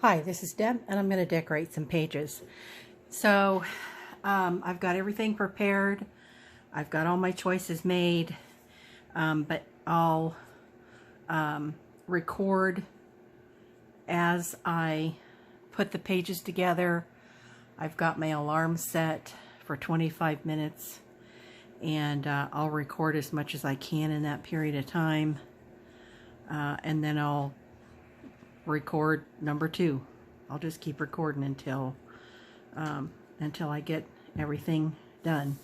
Hi, this is Deb, and I'm going to decorate some pages. So, I've got everything prepared. I've got all my choices made, but I'll record as I put the pages together. I've got my alarm set for 25 minutes, and I'll record as much as I can in that period of time, and then I'll record number 2. I'll just keep recording until I get everything done.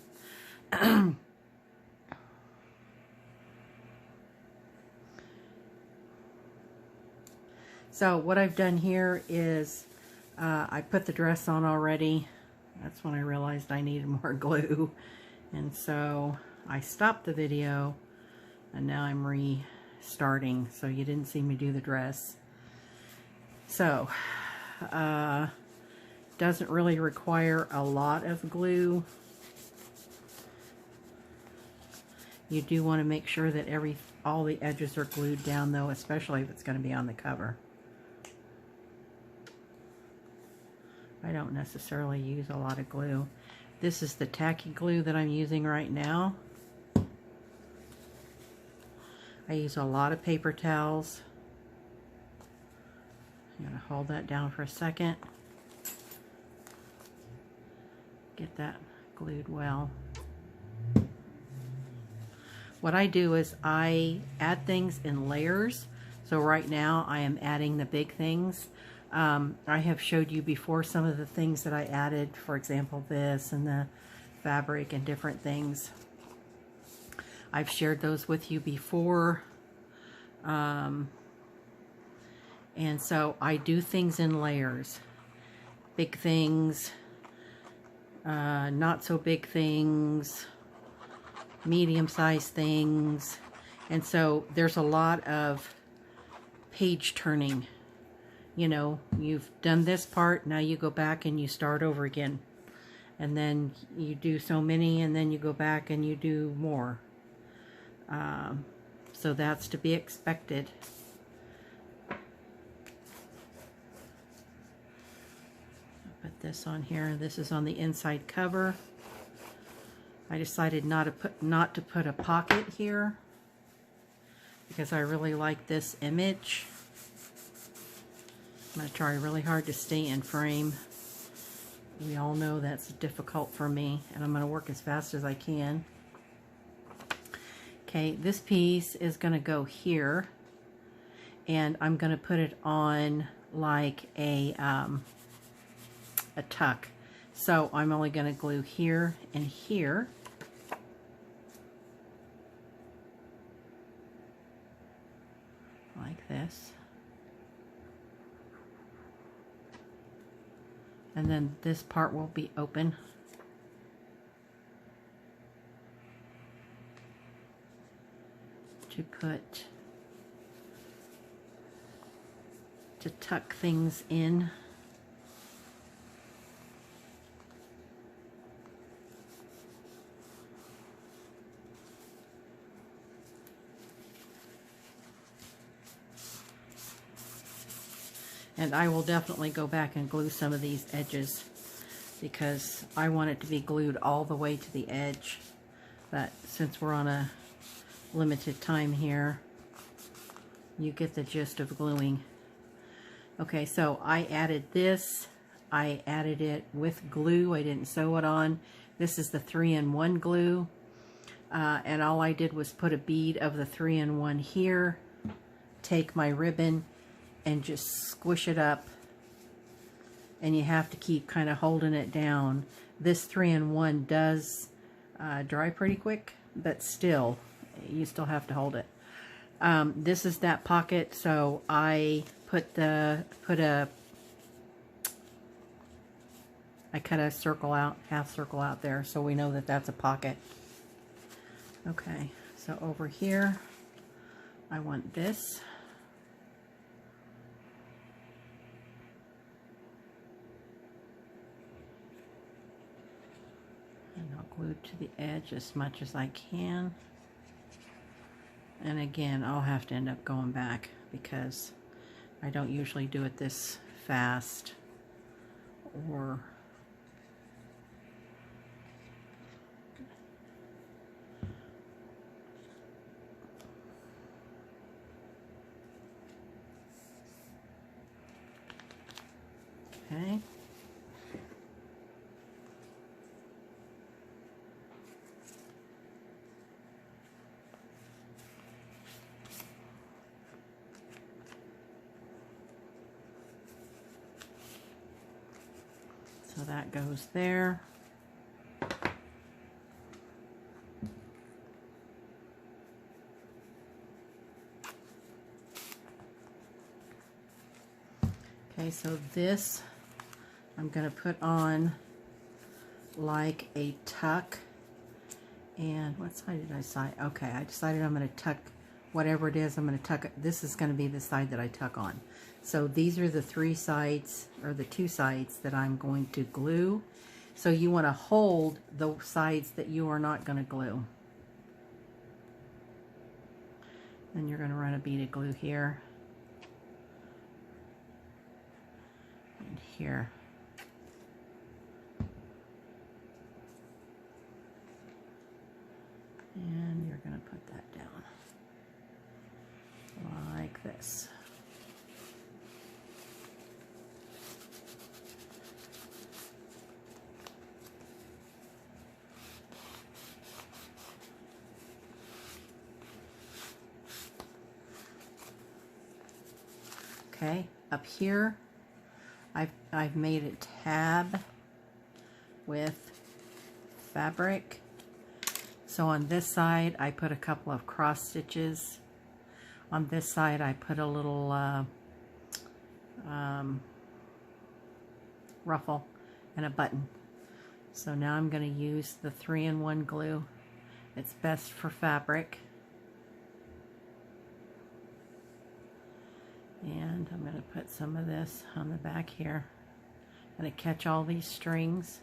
So what I've done here is I put the dress on already. That's when I realized I needed more glue, and so I stopped the video, and now I'm restarting. So you didn't see me do the dress. So, doesn't really require a lot of glue. You do want to make sure that all the edges are glued down though, especially if it's going to be on the cover. I don't necessarily use a lot of glue. This is the tacky glue that I'm using right now. I use a lot of paper towels. I'm going to hold that down for a second. Get that glued well. What I do is I add things in layers. So right now I am adding the big things. I have showed you before some of the things that I added, for example this and the fabric and different things. I've shared those with you before. And so I do things in layers. Big things, not so big things, medium-sized things. And so there's a lot of page turning. You know, you've done this part, now you go back and you start over again. And then you do so many, and then you go back and you do more. So that's to be expected. Put this on here. This is on the inside cover. I decided not to put a pocket here because I really like this image. I'm going to try really hard to stay in frame. We all know that's difficult for me, and I'm going to work as fast as I can. Okay, this piece is going to go here, and I'm going to put it on like a tuck. So I'm only going to glue here and here. Like this. And then this part will be open. To tuck things in. And I will definitely go back and glue some of these edges because I want it to be glued all the way to the edge. But since we're on a limited time here, you get the gist of gluing. Okay, so I added this. I added it with glue. I didn't sew it on. This is the 3-in-1 glue. And all I did was put a bead of the 3-in-1 here, take my ribbon, and just squish it up, and you have to keep kind of holding it down. This 3-in-1 does dry pretty quick, but still, you still have to hold it. This is that pocket, so I I cut a circle out, half circle out there, so we know that that's a pocket. Okay, so over here, I want this. And I'll glue to the edge as much as I can. And again, I'll have to end up going back because I don't usually do it this fast, or okay. So that goes there. Okay, so this I'm going to put on like a tuck. And what side did I decide? Okay, I decided I'm going to tuck whatever it is. I'm going to tuck it. This is going to be the side that I tuck on. So these are the 3 sides, or the 2 sides that I'm going to glue. So you want to hold the sides that you are not going to glue. Then you're going to run a bead of glue here and here. And you're going to put that down like this. Okay, up here I've made a tab with fabric. So on this side I put a couple of cross stitches. On this side I put a little ruffle and a button. So now I'm going to use the 3-in-1 glue. It's best for fabric. And I'm going to put some of this on the back here. I'm going to catch all these strings.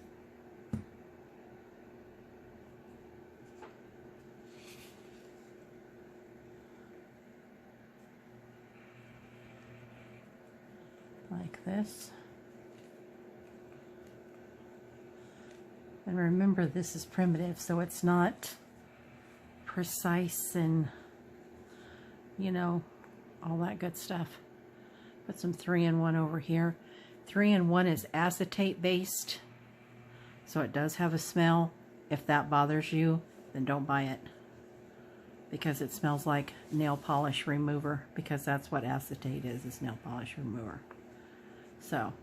Like this. And remember, this is primitive, so it's not precise and, you know, all that good stuff. Put some 3-in-1 over here. 3-in-1 is acetate based, so it does have a smell. If that bothers you, then don't buy it, because it smells like nail polish remover, because that's what acetate is nail polish remover. So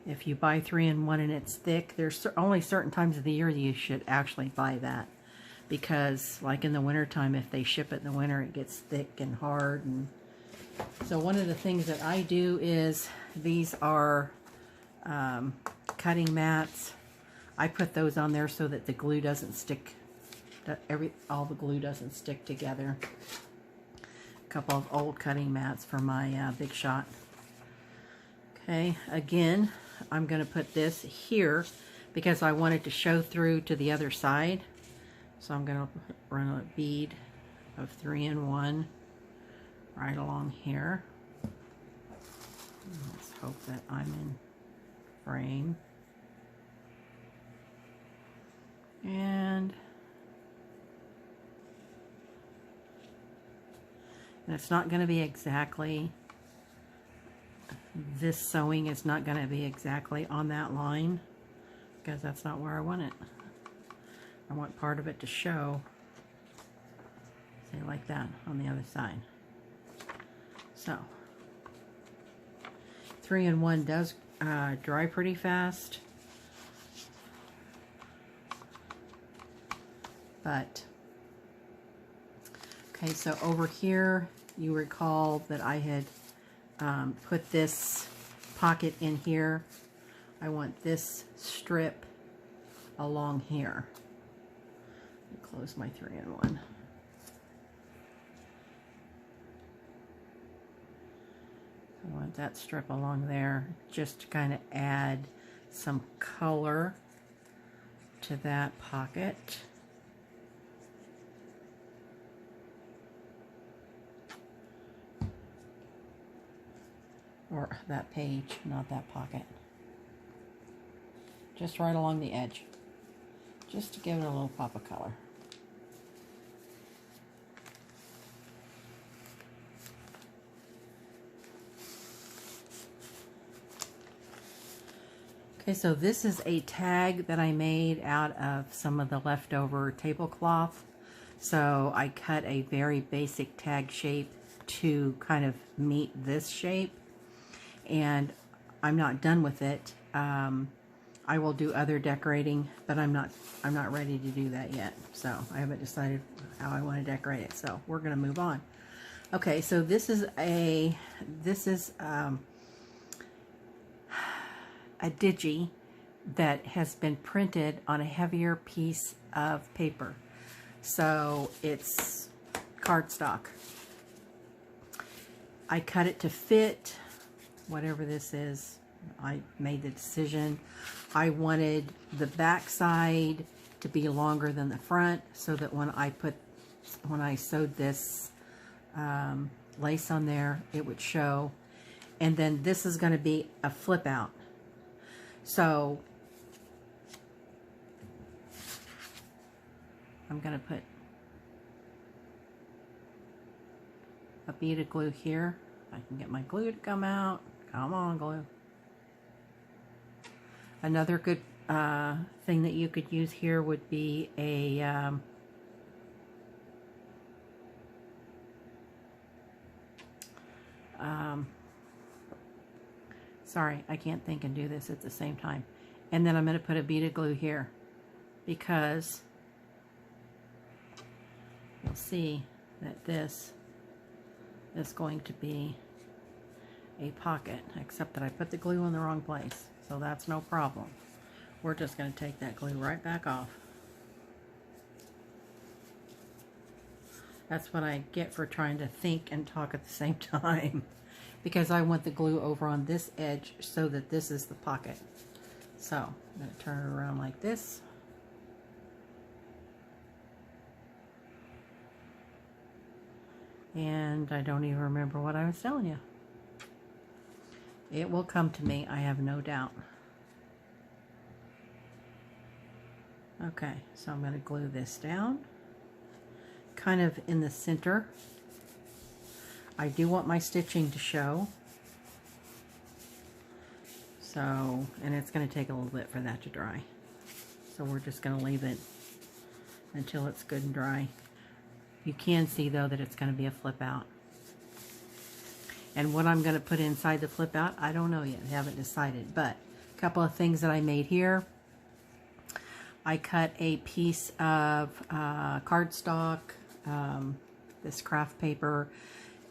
if you buy 3-in-1 and it's thick, there's only certain times of the year you should actually buy that, because like in the wintertime, if they ship it in the winter, it gets thick and hard. And so one of the things that I do is, these are cutting mats. I put those on there so that the glue doesn't stick, all the glue doesn't stick together. A couple of old cutting mats for my Big Shot. Okay, again, I'm going to put this here because I want it to show through to the other side. So I'm going to run a bead of 3-in-1 right along here. Let's hope that I'm in frame. And it's not going to be exactly, this sewing is not going to be exactly on that line, because that's not where I want it. I want part of it to show, say like that, on the other side. So 3-in-1 does dry pretty fast, but okay, so over here you recall that I had put this pocket in here. I want this strip along here. Close my 3-in-1. I want that strip along there, just to kind of add some color to that pocket. or that page, not that pocket. Just right along the edge, just to give it a little pop of color. Okay, so this is a tag that I made out of some of the leftover tablecloth. So I cut a very basic tag shape to kind of meet this shape. And I'm not done with it. I will do other decorating, but I'm not ready to do that yet. So I haven't decided how I want to decorate it. So we're going to move on. Okay, so this is a digi that has been printed on a heavier piece of paper. So it's cardstock. I cut it to fit whatever this is. I made the decision. I wanted the back side to be longer than the front, so that when I sewed this lace on there, it would show. And then this is going to be a flip out. So I'm going to put a bead of glue here. I can get my glue to come out. Come on, glue. Another good thing that you could use here would be a sorry, I can't think and do this at the same time. And then I'm going to put a bead of glue here, because you'll see that this is going to be a pocket, except that I put the glue in the wrong place, so that's no problem. We're just going to take that glue right back off. That's what I get for trying to think and talk at the same time, because I want the glue over on this edge so that this is the pocket. So I'm going to turn it around like this. And I don't even remember what I was telling you. It will come to me, I have no doubt. Okay, so I'm going to glue this down, kind of in the center. I do want my stitching to show. So, and it's going to take a little bit for that to dry. So we're just going to leave it until it's good and dry. You can see though that it's going to be a flip out. And what I'm going to put inside the flip out, I don't know yet. I haven't decided. But a couple of things that I made here. I cut a piece of cardstock, this craft paper.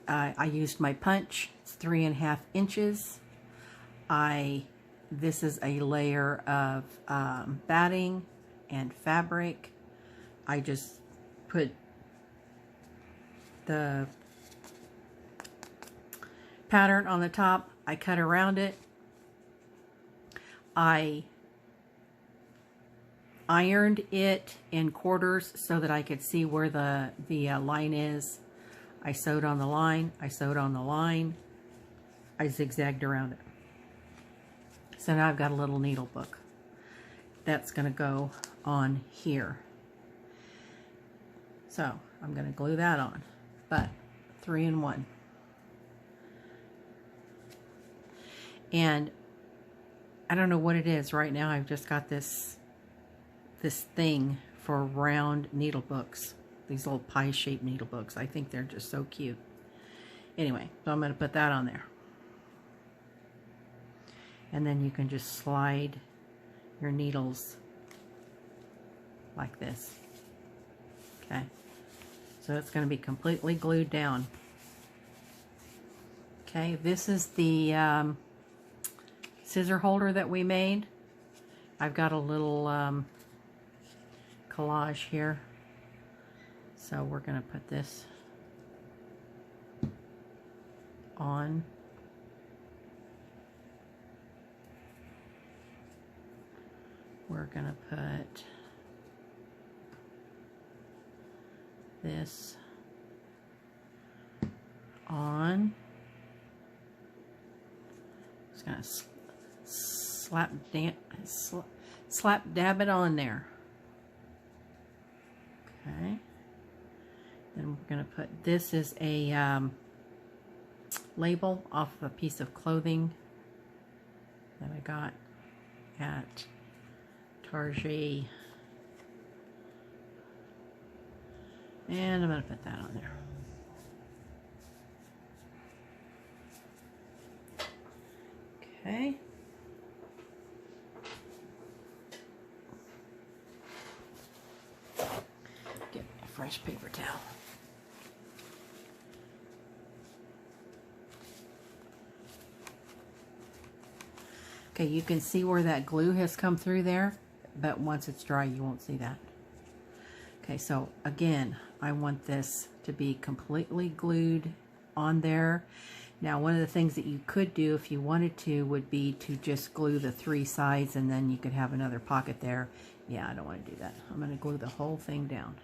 I used my punch. It's 3.5 inches. This is a layer of batting and fabric. I just put the pattern on the top. I cut around it. I ironed it in quarters so that I could see where the line is. I sewed on the line. I sewed on the line. I zigzagged around it. So now I've got a little needle book that's going to go on here. So I'm going to glue that on, but 3-in-1. And I don't know what it is right now. I've just got this thing for round needle books. These little pie-shaped needle books. I think they're just so cute. Anyway, so I'm going to put that on there. And then you can just slide your needles like this. Okay. So it's going to be completely glued down. Okay, this is the scissor holder that we made. I've got a little collage here. So we're going to put this on. We're going to put this on. going to slap dab it on there. Okay. Then we're going to put, this is a label off of a piece of clothing that I got at Target. And I'm going to put that on there. Okay. Get a fresh paper towel. Okay, you can see where that glue has come through there, but once it's dry, you won't see that. Okay, so again, I want this to be completely glued on there. Now, one of the things that you could do if you wanted to would be to just glue the 3 sides, and then you could have another pocket there. Yeah, I don't want to do that. I'm going to glue the whole thing down.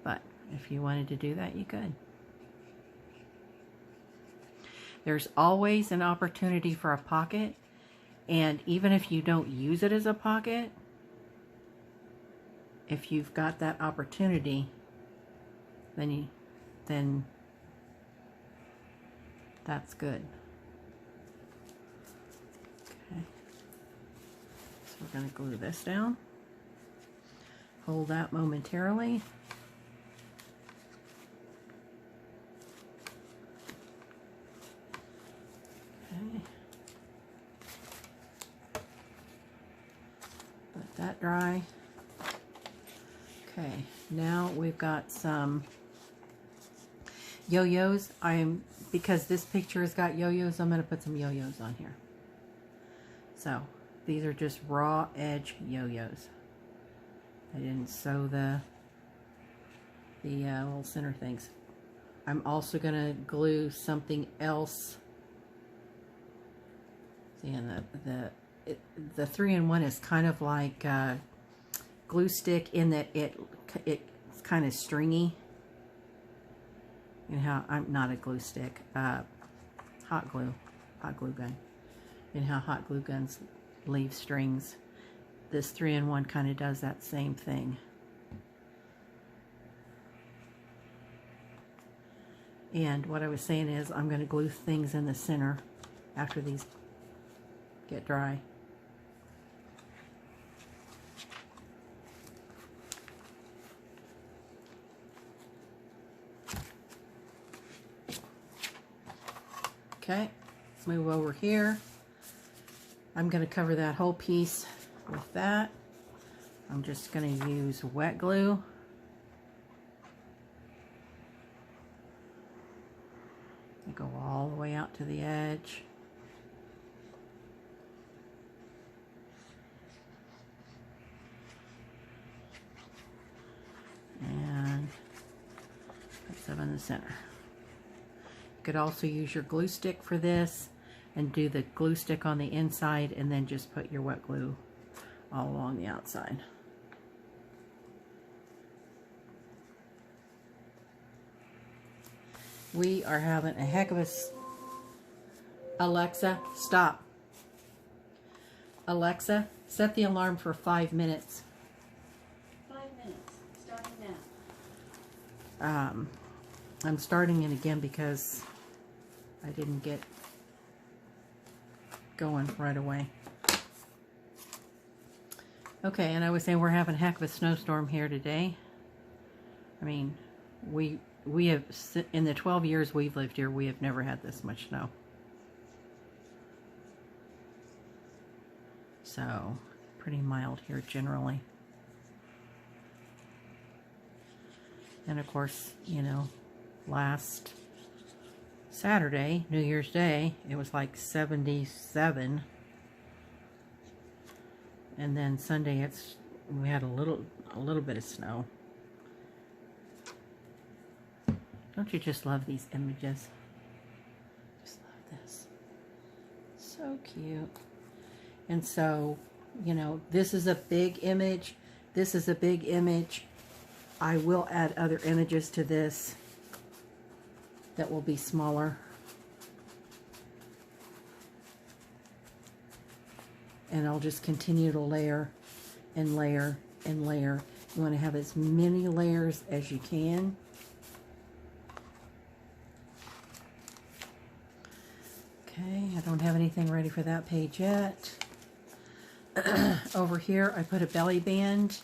But if you wanted to do that, you could. There's always an opportunity for a pocket, and even if you don't use it as a pocket, if you've got that opportunity, then that's good. Okay. So we're going to glue this down. Hold that momentarily. Okay. Let that dry. Okay, now we've got some yo-yos. Because this picture has got yo-yos, I'm going to put some yo-yos on here. So, these are just raw edge yo-yos. I didn't sew the little center things. I'm also going to glue something else. See, and the 3-in-1 is kind of like glue stick in that it's kind of stringy. You know how, I'm not a glue stick, hot glue gun. You know how hot glue guns leave strings. This 3-in-1 kind of does that same thing. And what I was saying is I'm going to glue things in the center after these get dry. Okay, let's move over here. I'm going to cover that whole piece with that. I'm just going to use wet glue. I go all the way out to the edge. And put some in the center. You could also use your glue stick for this and do the glue stick on the inside and then just put your wet glue all along the outside. We are having a heck of a... Alexa, stop. Alexa, set the alarm for 5 minutes. 5 minutes, starting now. I'm starting it again because I didn't get going right away. Okay, and I was saying we're having a heck of a snowstorm here today. I mean, we have, in the 12 years we've lived here, we have never had this much snow. So, pretty mild here generally. And of course, you know, last Saturday, New Year's Day, it was like 77. And then Sunday we had a little bit of snow. Don't you just love these images? Just love this. So cute. And so, you know, this is a big image. This is a big image. I will add other images to this that will be smaller. and I'll just continue to layer and layer and layer. You want to have as many layers as you can. Okay, I don't have anything ready for that page yet. Over here, I put a belly band.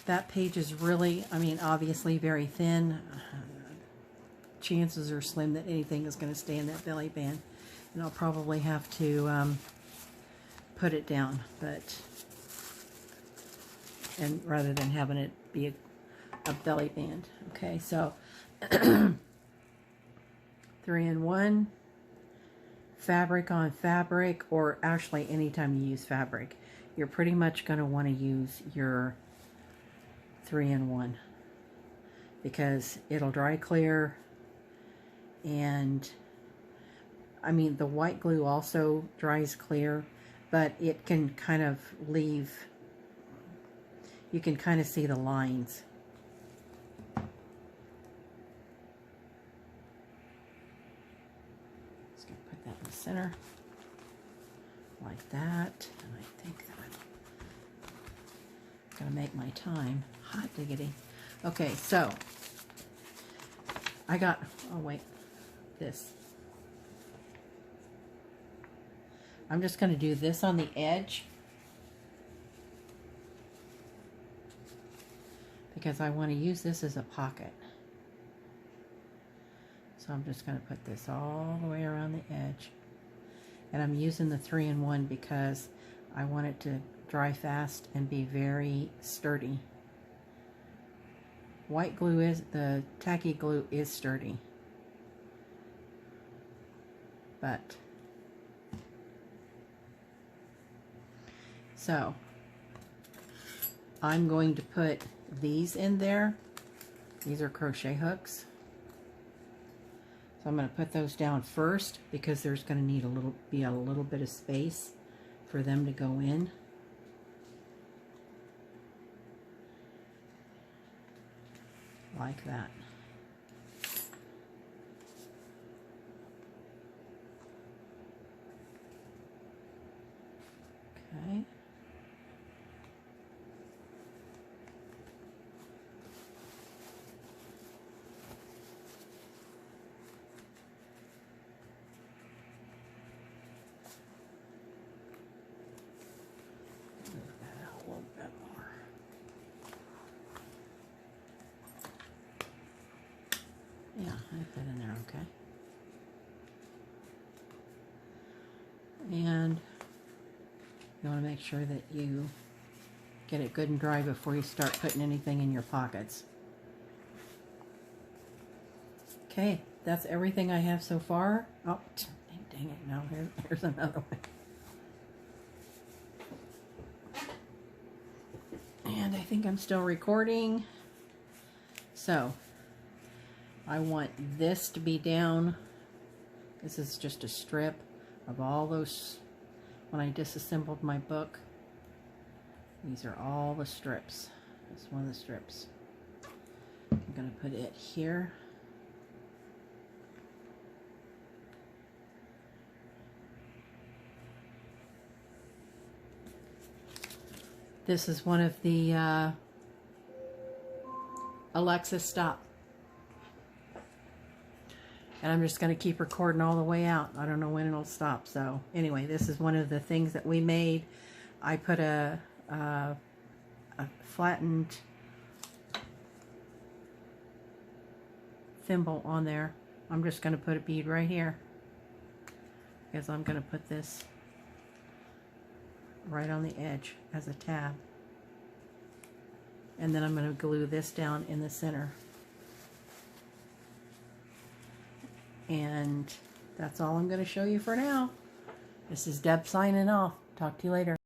That page is really, I mean, obviously very thin. Chances are slim that anything is going to stay in that belly band. And I'll probably have to put it down, and rather than having it be a belly band. Okay, so 3-in-1, fabric on fabric, or actually anytime you use fabric, you're pretty much going to want to use your 3-in-1 because it'll dry clear. And I mean, the white glue also dries clear, but it can kind of leave, you can kind of see the lines. Just gonna put that in the center like that, and I think that I'm gonna make my time. Hot diggity. Okay, so I got, oh wait, this. I'm just going to do this on the edge because I want to use this as a pocket. So I'm just going to put this all the way around the edge. And I'm using the 3-in-1 because I want it to dry fast and be very sturdy. White glue is, the tacky glue is sturdy. But so I'm going to put these in there. These are crochet hooks. So I'm going to put those down first because there's going to need be a little bit of space for them to go in. Like that. Okay. Move that out a little bit more. Yeah, I put in there okay. And you want to make sure that you get it good and dry before you start putting anything in your pockets. Okay, that's everything I have so far. Oh, dang it, no, here's another one. And I think I'm still recording. So, I want this to be down. This is just a strip of all those, when I disassembled my book. These are all the strips. That's one of the strips. I'm going to put it here. This is one of the Alexa, stop. And I'm just going to keep recording all the way out. I don't know when it'll stop. So anyway, this is one of the things that we made. I put a flattened thimble on there. I'm just going to put a bead right here because I'm going to put this right on the edge as a tab. And then I'm going to glue this down in the center. And that's all I'm going to show you for now. This is Deb signing off. Talk to you later.